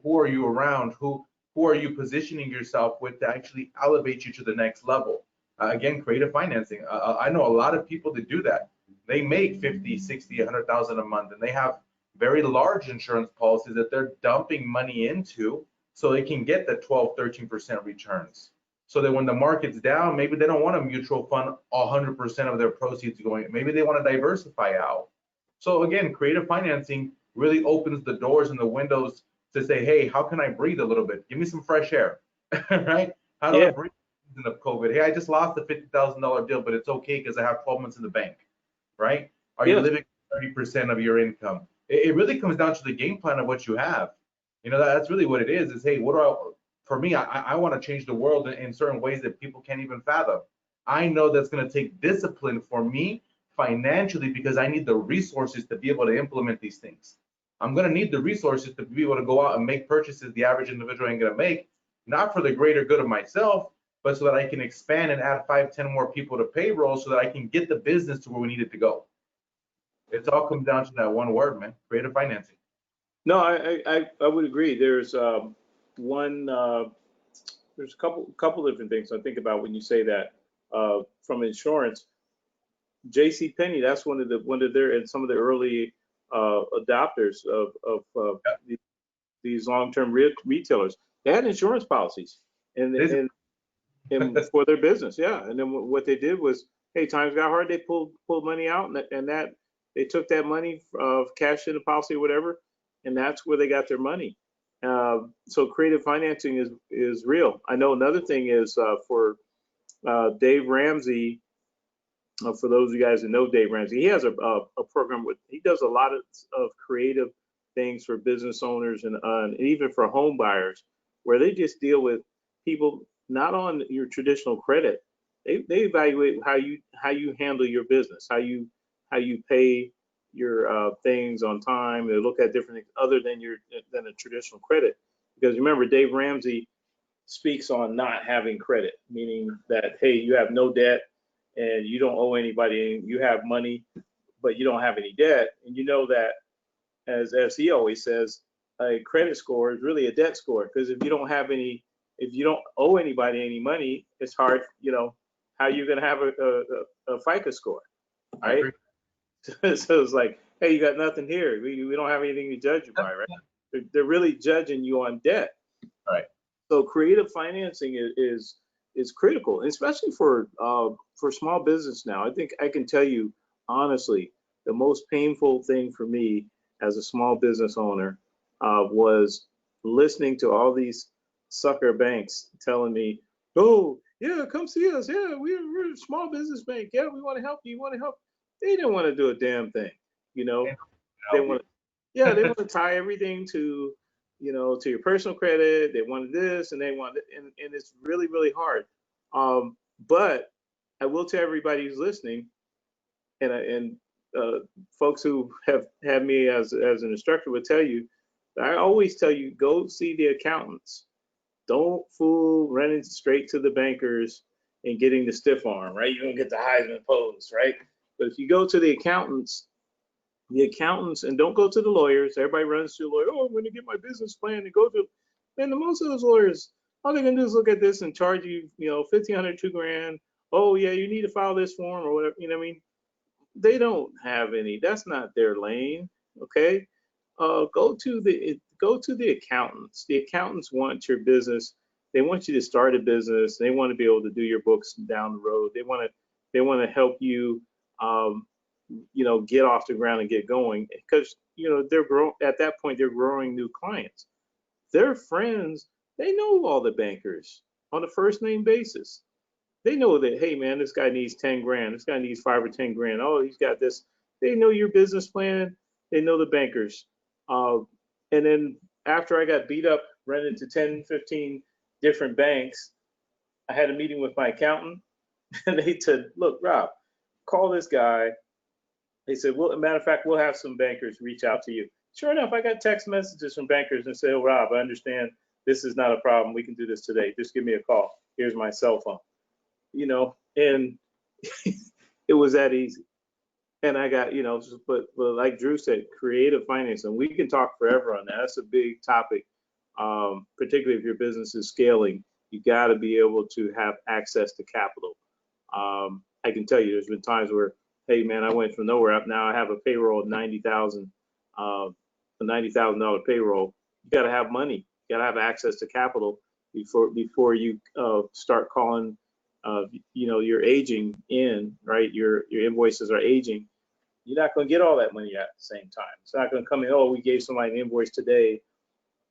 Who are you around? Who are you positioning yourself with to actually elevate you to the next level? Again, creative financing. I know a lot of people that do that. They make 50, 60, 100,000 a month, and they have very large insurance policies that they're dumping money into so they can get the 12, 13% returns. So that when the market's down, maybe they don't want a mutual fund 100% of their proceeds going. Maybe they want to diversify out. So again, creative financing really opens the doors and the windows to say, hey, how can I breathe a little bit? Give me some fresh air, right? How do I Yeah. breathe in the COVID? Hey, I just lost a $50,000 deal, but it's okay because I have 12 months in the bank, right? Are you Yes. living 30% of your income? It really comes down to the game plan of what you have. You know, that's really what it is, hey, for me, I want to change the world in certain ways that people can't even fathom. I know that's going to take discipline for me financially because I need the resources to be able to implement these things. I'm going to need the resources to be able to go out and make purchases the average individual ain't going to make, not for the greater good of myself, but so that I can expand and add 5, 10 more people to payroll so that I can get the business to where we need it to go. It all comes down to that one word, man, creative financing. No, I would agree. There's one there's a couple different things I think about when you say that. From insurance, J.C. Penney, that's one of their and some of the early adopters of these long-term retailers. They had insurance policies and for their business, yeah. And then what they did was, hey, times got hard, they pulled money out, and that they took that money of cash in the policy or whatever, and that's where they got their money. So creative financing is real. I know another thing is for Dave Ramsey. For those of you guys that know Dave Ramsey, he has a program he does a lot of creative things for business owners and even for home buyers, where they just deal with people not on your traditional credit. They evaluate how you handle your business, how you pay your things on time. They look at different things other than a traditional credit. Because remember, Dave Ramsey speaks on not having credit, meaning that, hey, you have no debt and you don't owe anybody, and you have money, but you don't have any debt. And you know that, as he always says, a credit score is really a debt score, because if you don't owe anybody any money, it's hard, how you're going to have a FICO score, right? So it's like, hey, you got nothing here. We don't have anything to judge you by, right? They're really judging you on debt. Right. So creative financing is critical, especially for small business now. I think I can tell you honestly, the most painful thing for me as a small business owner was listening to all these sucker banks telling me, "Oh, yeah, come see us. Yeah, we're a small business bank. Yeah, we want to help you. You want to help." They didn't want to do a damn thing, They want they want to tie everything to to your personal credit. They wanted this and they wanted and it's really, really hard. But I will tell everybody who's listening, and folks who have had me as an instructor would tell you, I always tell you, go see the accountants. Don't fool running straight to the bankers and getting the stiff arm, right? You're gonna get the Heisman pose, right? But if you go to the accountants, and don't go to the lawyers. Everybody runs to a lawyer. Oh, I'm going to get my business plan and go to. And most of those lawyers, all they're going to do is look at this and charge you, $1,500, $2,000. Oh yeah, you need to file this form or whatever. You know what I mean? They don't have any. That's not their lane. Okay. Go to the accountants. The accountants want your business. They want you to start a business. They want to be able to do your books down the road. They want to help you. Get off the ground and get going, because at that point they're growing new clients. Their friends, they know all the bankers on a first name basis. They know that, hey man, this guy needs 10 grand, this guy needs 5 or 10 grand. Oh, he's got this. They know your business plan. They know the bankers. And then after I got beat up, ran into 10, 15 different banks, I had a meeting with my accountant, and they said, look, Rob, call this guy. They said, well, matter of fact, we'll have some bankers reach out to you. Sure enough, I got text messages from bankers and said, oh, Rob, I understand this is not a problem. We can do this today. Just give me a call. Here's my cell phone. And it was that easy. And I got, but like Drew said, creative finance, and we can talk forever on that. That's a big topic, particularly if your business is scaling. You got to be able to have access to capital. I can tell you, there's been times where, hey man, I went from nowhere up. Now I have a payroll of $90,000, a $90,000 payroll. You got to have money. You got to have access to capital before you start calling. You're aging in, right? Your invoices are aging. You're not going to get all that money at the same time. It's not going to come in, oh, we gave somebody an invoice today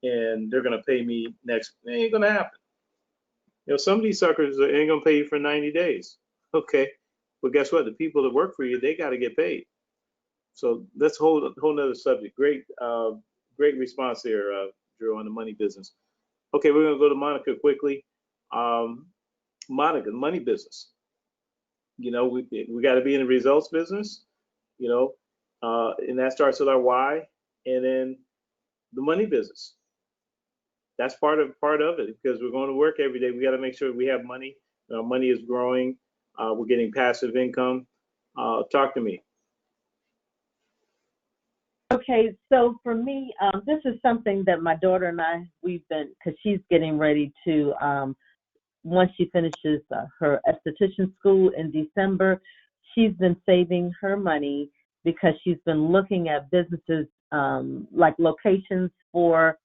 and they're going to pay me next. It ain't going to happen. Some of these suckers ain't going to pay you for 90 days. Okay. But guess what? The people that work for you, they got to get paid. So that's a whole nother subject. Great response there, Drew, on the money business. Okay, we're going to go to Monica quickly. Monica, money business. We got to be in the results business. And that starts with our why, and then the money business. That's part of it, because we're going to work every day. We got to make sure we have money. Money is growing. We're getting passive income. Talk to me. Okay, so for me, this is something that my daughter and I, because she's getting ready to, once she finishes her esthetician school in December, she's been saving her money because she's been looking at businesses, like locations for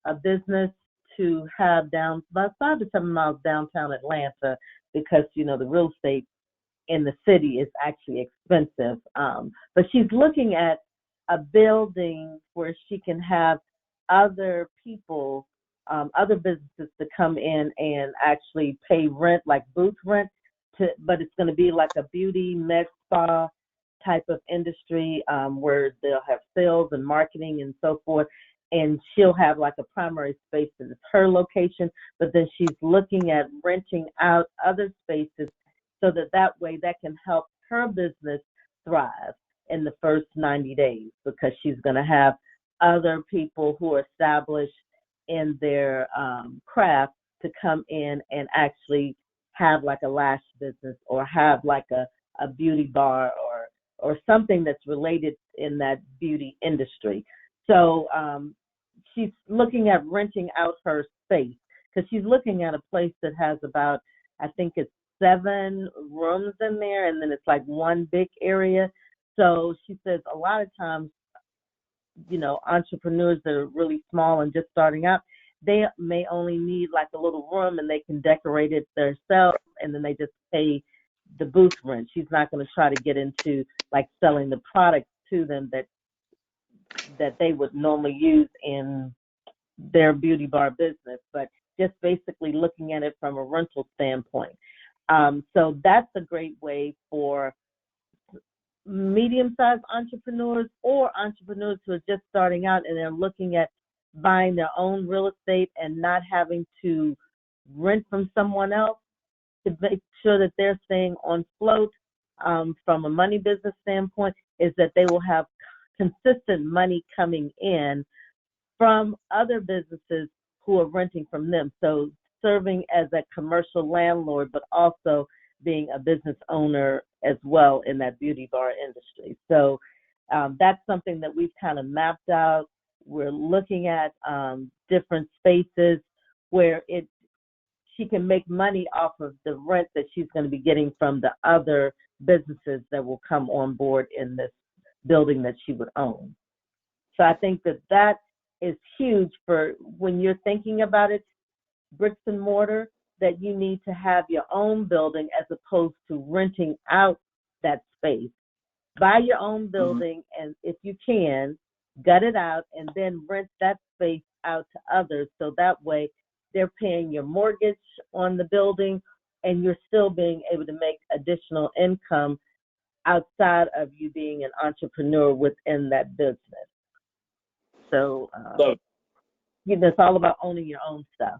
a business to have down about 5 to 7 miles downtown Atlanta, because, the real estate in the city is actually expensive. But she's looking at a building where she can have other people, other businesses to come in and actually pay rent, like booth rent, but it's going to be like a beauty, med spa type of industry, where they'll have sales and marketing and so forth. And she'll have like a primary space that is her location, but then she's looking at renting out other spaces so that way that can help her business thrive in the first 90 days, because she's going to have other people who are established in their craft to come in and actually have like a lash business, or have like a beauty bar, or something that's related in that beauty industry. So she's looking at renting out her space, because she's looking at a place that has about, I think it's 7 rooms in there, and then it's like one big area. So she says a lot of times, entrepreneurs that are really small and just starting out, they may only need like a little room and they can decorate it themselves, and then they just pay the booth rent. She's not going to try to get into like selling the products to them that they would normally use in their beauty bar business, but just basically looking at it from a rental standpoint. So that's a great way for medium-sized entrepreneurs, or entrepreneurs who are just starting out and they're looking at buying their own real estate and not having to rent from someone else, to make sure that they're staying on float, from a money business standpoint, is that they will have consistent money coming in from other businesses who are renting from them. So serving as a commercial landlord, but also being a business owner as well in that beauty bar industry. So that's something that we've kind of mapped out. We're looking at different spaces where she can make money off of the rent that she's going to be getting from the other businesses that will come on board in this building that she would own. So I think that is huge for when you're thinking about it, bricks and mortar, that you need to have your own building as opposed to renting out that space. Buy your own building, and if you can, gut it out and then rent that space out to others, so that way they're paying your mortgage on the building and you're still being able to make additional income outside of you being an entrepreneur within that business. So it's all about owning your own stuff.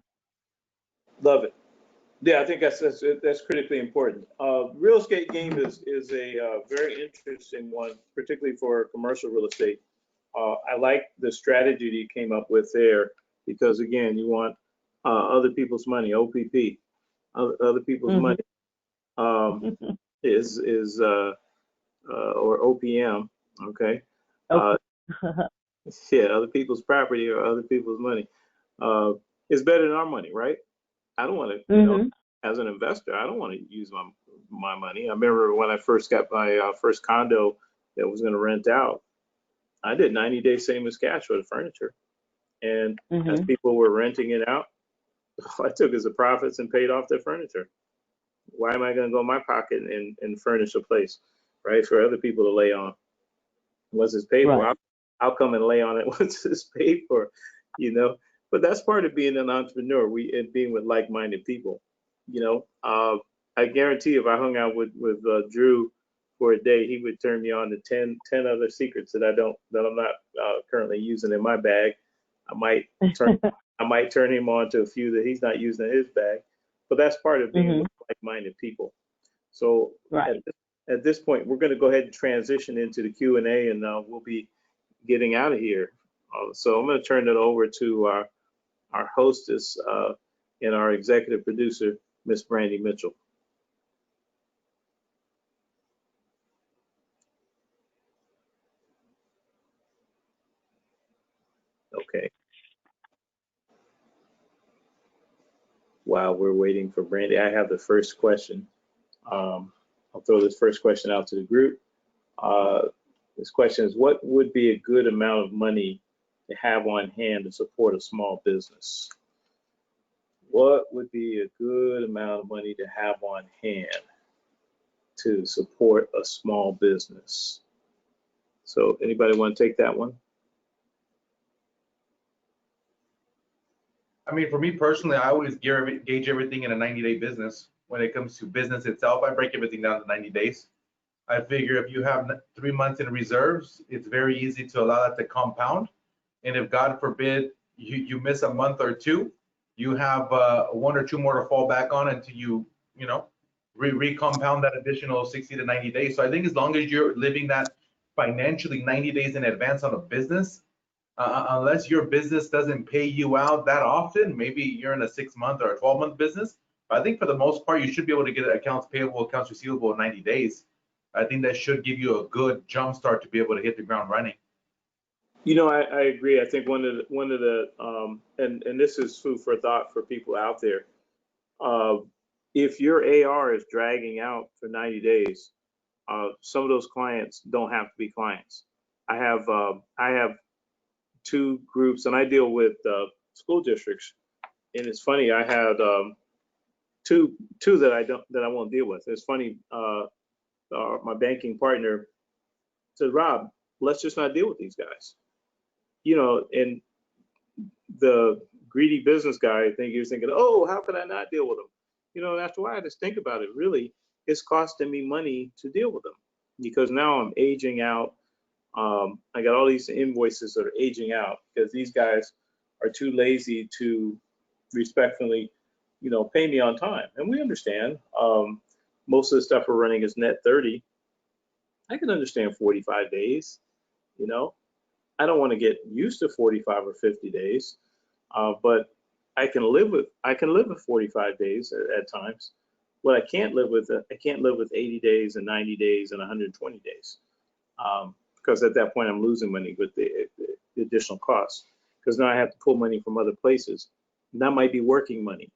Love it. Yeah, I think that's critically important. Real estate game is a very interesting one, particularly for commercial real estate. I like the strategy that you came up with there because again, you want other people's money, OPP, other people's Hmm. money is or OPM, okay? Uh, Okay. yeah, other people's property or other people's money uh, is better than our money, right? I don't want to, Hmm. as an investor, I don't want to use my money. I remember when I first got my first condo that was going to rent out, I did 90 days same as cash for the furniture. And as Hmm. people were renting it out, all I took is the profits and paid off their furniture. Why am I going to go in my pocket and furnish a place, right, for other people to lay on? Once it's paid for, Right. I'll come and lay on it once it's paid for, you know. But that's part of being an entrepreneur. And being with like-minded people, you know. I guarantee if I hung out with Drew for a day, he would turn me on to 10 other secrets that I'm not currently using in my bag. I might turn I might turn him on to a few that he's not using in his bag. But that's part of being Hmm. with like-minded people. So Right. at this point, we're going to go ahead and transition into the Q&A, and we'll be getting out of here. So I'm going to turn it over to our hostess and our executive producer, Miss Brandy Mitchell. Okay. While we're waiting for Brandy, I have the first question. I'll throw this first question out to the group. Uh, this question is, what would be a good amount of money to have on hand to support a small business? What would be a good amount of money to have on hand to support a small business? So anybody want to take that one? I mean, for me personally, I always gauge everything in a 90-day business. When it comes to business itself, I break everything down to 90 days. I figure if you have 3 months in reserves, it's very easy to allow that to compound. And if God forbid you miss a month or two, you have one or two more to fall back on until you know recompound that additional 60 to 90 days. So I think as long as you're living that financially 90 days in advance on a business, unless your business doesn't pay you out that often, maybe you're in a 6 month or a 12-month business. But I think for the most part, you should be able to get accounts payable, accounts receivable in 90 days. I think that should give you a good jump start to be able to hit the ground running. I agree. I think one of the and this is food for thought for people out there. Uh, if your AR is dragging out for 90 days, some of those clients don't have to be clients. I have two groups, and I deal with school districts. And it's funny, I had two that I won't deal with. It's funny. My banking partner said, Rob, let's just not deal with these guys. And the greedy business guy, I think he was thinking, oh, how could I not deal with them? And after a while, I just think about it. Really, it's costing me money to deal with them because now I'm aging out. I got all these invoices that are aging out because these guys are too lazy to respectfully, pay me on time. And we understand. Most of the stuff we're running is net 30. I can understand 45 days. You know, I don't want to get used to 45 or 50 days, but I can live with 45 days at times. What I can't live with 80 days and 90 days and 120 days, because at that point I'm losing money with the additional costs. Because now I have to pull money from other places, and that might be working money.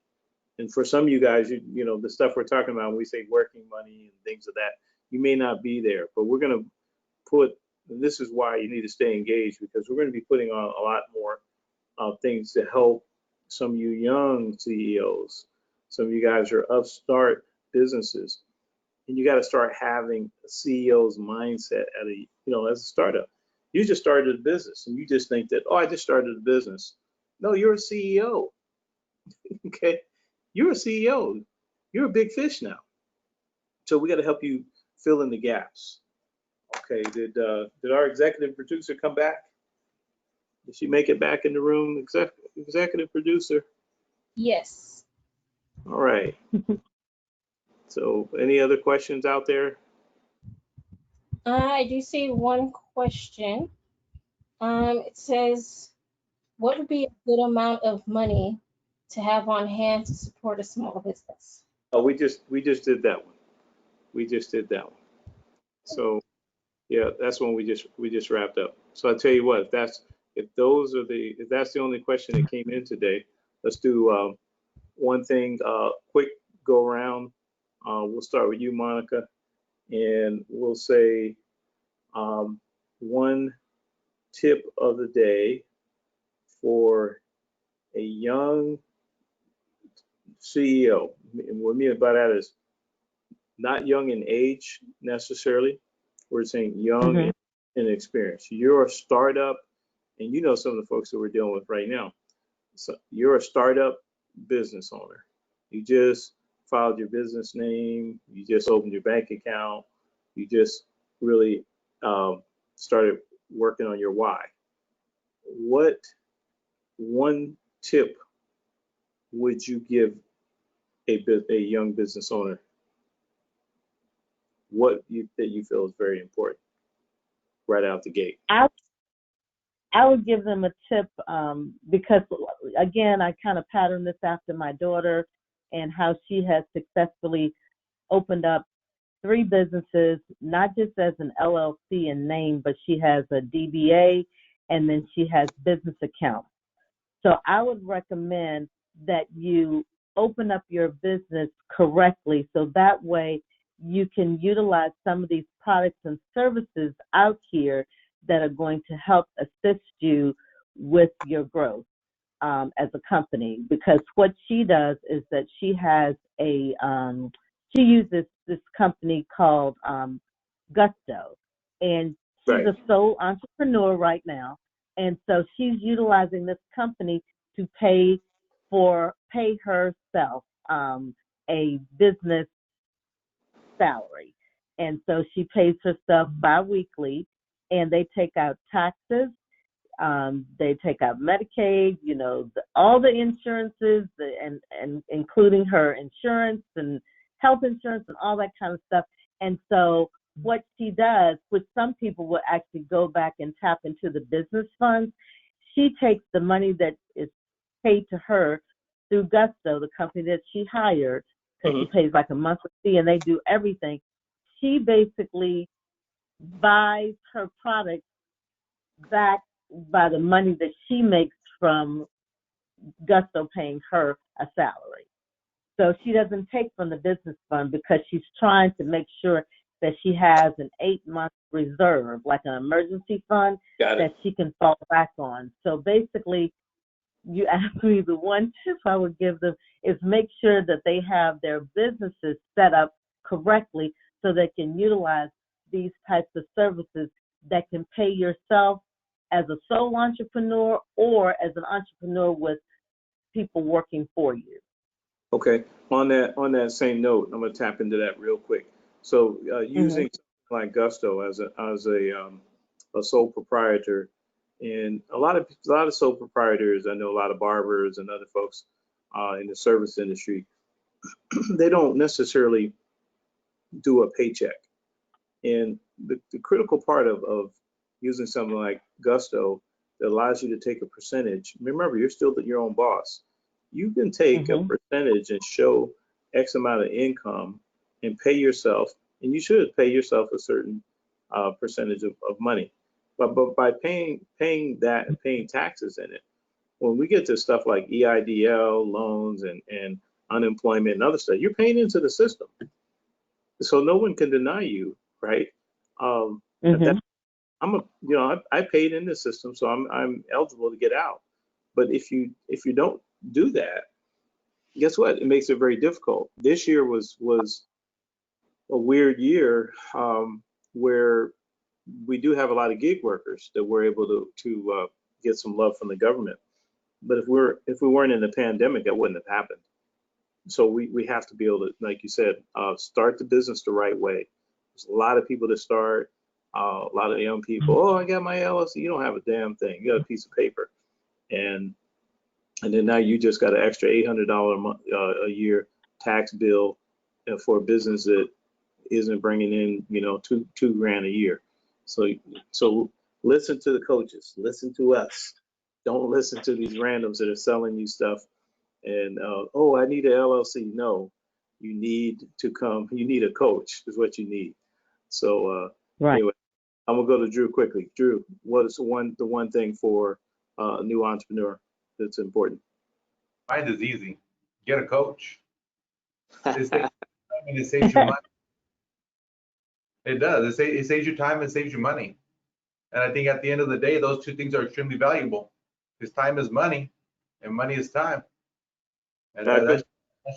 And for some of you guys, the stuff we're talking about when we say working money and things of that, you may not be there, but we're going to put. And this is why you need to stay engaged because we're going to be putting on a lot more things to help some of you young CEOs. Some of you guys are upstart businesses, and you got to start having a CEO's mindset as a startup. You just started a business, and you just think that, oh, I just started a business. No, you're a CEO. Okay, you're a CEO. You're a big fish now. So we got to help you fill in the gaps. Okay, did our executive producer come back? Did she make it back in the room? Executive producer? Yes. All right. So any other questions out there? I do see one question. It says, what would be a good amount of money to have on hand to support a small business? Oh, we just did that one. We just did that one. So yeah, that's when we just wrapped up. So I tell you what, if that's the only question that came in today, let's do one thing, quick go around. We'll start with you, Monica, and we'll say one tip of the day for a young CEO. And what I mean by that is not young in age necessarily. We're saying young Mm-hmm. in experience. You're a startup, and you know some of the folks that we're dealing with right now. So you're a startup business owner. You just filed your business name. You just opened your bank account. You just really started working on your why. What one tip would you give a young business owner? That you feel is very important right out the gate? I would give them a tip because, again, I kind of pattern this after my daughter and how she has successfully opened up 3 businesses, not just as an LLC in name, but she has a DBA and then she has business accounts. So I would recommend that you open up your business correctly so that way you can utilize some of these products and services out here that are going to help assist you with your growth as a company. Because what she does is that she has she uses this company called Gusto, and she's Right. a sole entrepreneur right now, and so she's utilizing this company to pay herself a business salary, and so she pays herself biweekly, and they take out taxes, they take out Medicaid, all the insurances, and including her insurance and health insurance and all that kind of stuff. And so what she does, which some people will actually go back and tap into the business funds, she takes the money that is paid to her through Gusto, the company that she hired, because she pays like a monthly fee and they do everything. She basically buys her product back by the money that she makes from Gusto paying her a salary. So she doesn't take from the business fund because she's trying to make sure that she has an 8-month reserve, like an emergency fund that she can fall back on. So basically, you asked me the one tip I would give them is make sure that they have their businesses set up correctly so they can utilize these types of services that can pay yourself as a sole entrepreneur or as an entrepreneur with people working for you. Okay. On that same note, I'm going to tap into that real quick. So using something like Gusto as a sole proprietor, and a lot of sole proprietors, I know a lot of barbers and other folks in the service industry, they don't necessarily do a paycheck. And the critical part of using something like Gusto that allows you to take a percentage. Remember, you're still your own boss. You can take a percentage and show X amount of income and pay yourself, and you should pay yourself a certain percentage of money. But by paying that and paying taxes in it, when we get to stuff like EIDL loans and unemployment and other stuff, you're paying into the system. So no one can deny you, right? I paid in the system, so I'm eligible to get out. But if you don't do that, guess what? It makes it very difficult. This year was a weird year where we do have a lot of gig workers that were able to get some love from the government. But if we weren't in the pandemic, that wouldn't have happened. So we have to be able to, like you said, start the business the right way. There's a lot of people that start, a lot of young people. Oh, I got my LLC. You don't have a damn thing. You got a piece of paper, and And then now you just got an extra $800 a month, a year tax bill for a business that isn't bringing in, two grand a year. So listen to the coaches, listen to us. Don't listen to these randoms that are selling you stuff. And oh, I need an LLC. No, you need a coach is what you need. So Right. anyway, I'm gonna go to Drew quickly. Drew, what is the one thing for a new entrepreneur that's important? Mine is easy. Get a coach. It saves time and it saves you money. It does. It saves you time and saves you money. And I think at the end of the day, those two things are extremely valuable. Because time is money, and money is time. And that's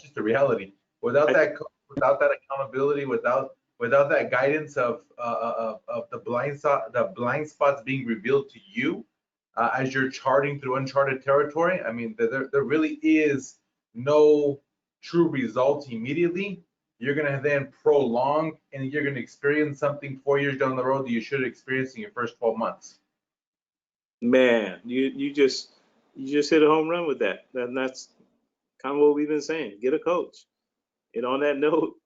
just the reality. Without that coach, without that accountability, without that guidance of the blind spots being revealed to you as you're charting through uncharted territory, I mean, there really is no true results immediately. You're going to then prolong and you're going to experience something 4 years down the road that you should experience in your first 12 months. Man, you just hit a home run with that. And that's kind of what we've been saying. Get a coach. And on that note,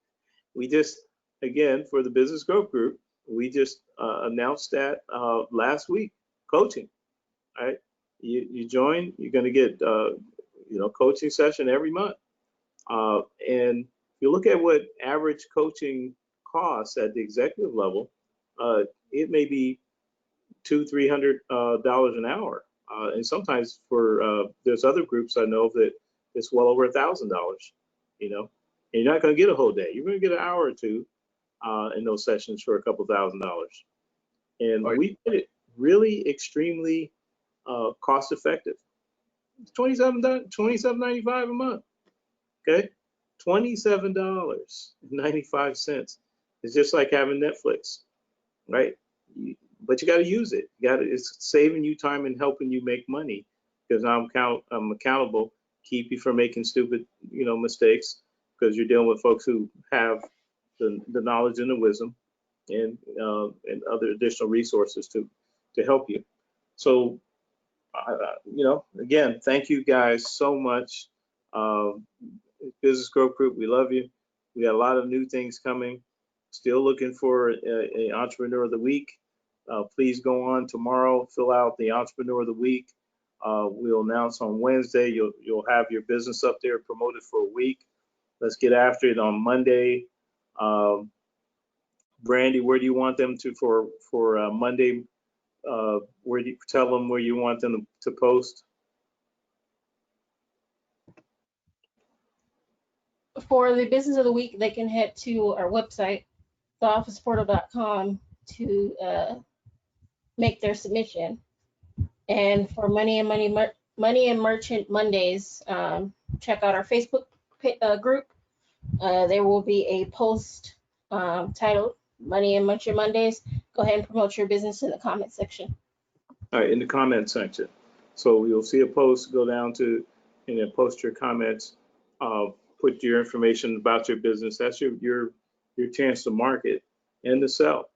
we just, again, for the Business Growth Group, we just announced that last week, coaching. Right? You join, you're going to get coaching session every month. And if you look at what average coaching costs at the executive level, it may be $200-300 an hour. And sometimes there's other groups I know that it's well over $1,000, and you're not going to get a whole day. You're going to get an hour or two in those sessions for a couple $1,000. And we did it really extremely cost effective. $27.95 a month. Okay, $27.95. It's just like having Netflix, right? But you got to use it. It's saving you time and helping you make money because I'm accountable. Keep you from making stupid, mistakes because you're dealing with folks who have the knowledge and the wisdom and other additional resources to help you. So, again, thank you guys so much. Business Growth Group, we love you. We got a lot of new things coming. Still looking for an Entrepreneur of the Week. Please go on tomorrow, fill out the Entrepreneur of the Week. We'll announce on Wednesday. You'll have your business up there promoted for a week. Let's get after it on Monday. Brandy, where do you want them to for Monday? Where do you tell them where you want them to post? For the business of the week, they can head to our website, theofficeportal.com, to make their submission. And for Money and Merchant Mondays, check out our Facebook group. There will be a post titled Money and Merchant Mondays. Go ahead and promote your business in the comment section. All right, in the comment section. So you'll see a post, go down to, and then post your comments. Put your information about your business. That's your chance to market and to sell.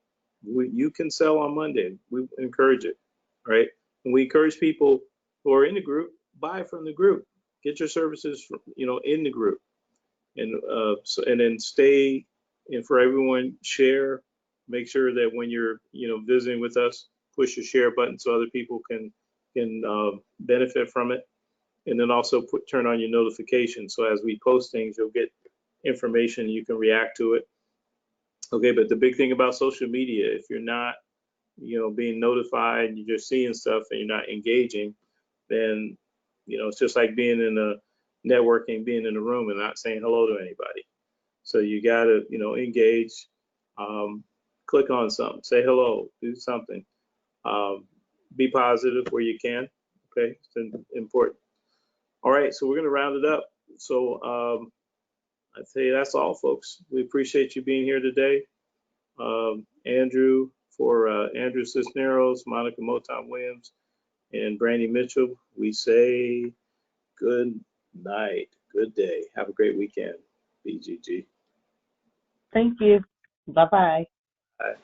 You can sell on Monday. We encourage it, right? And we encourage people who are in the group, buy from the group. Get your services from, in the group. And and then stay, and for everyone, share. Make sure that when you're visiting with us, push the share button so other people can benefit from it. And then also turn on your notifications. So as we post things, you'll get information, you can react to it. Okay, but the big thing about social media, if you're not, being notified and you're just seeing stuff and you're not engaging, then, it's just like being in a networking, being in a room and not saying hello to anybody. So you got to, engage, click on something, say hello, do something, be positive where you can. Okay, it's important. All right, so we're going to round it up. So I'd say that's all, folks. We appreciate you being here today. Andrew, for Andrew Cisneros, Monica Motown Williams, and Brandy Mitchell, we say good night, good day. Have a great weekend, BGG. Thank you. Bye-bye. Bye.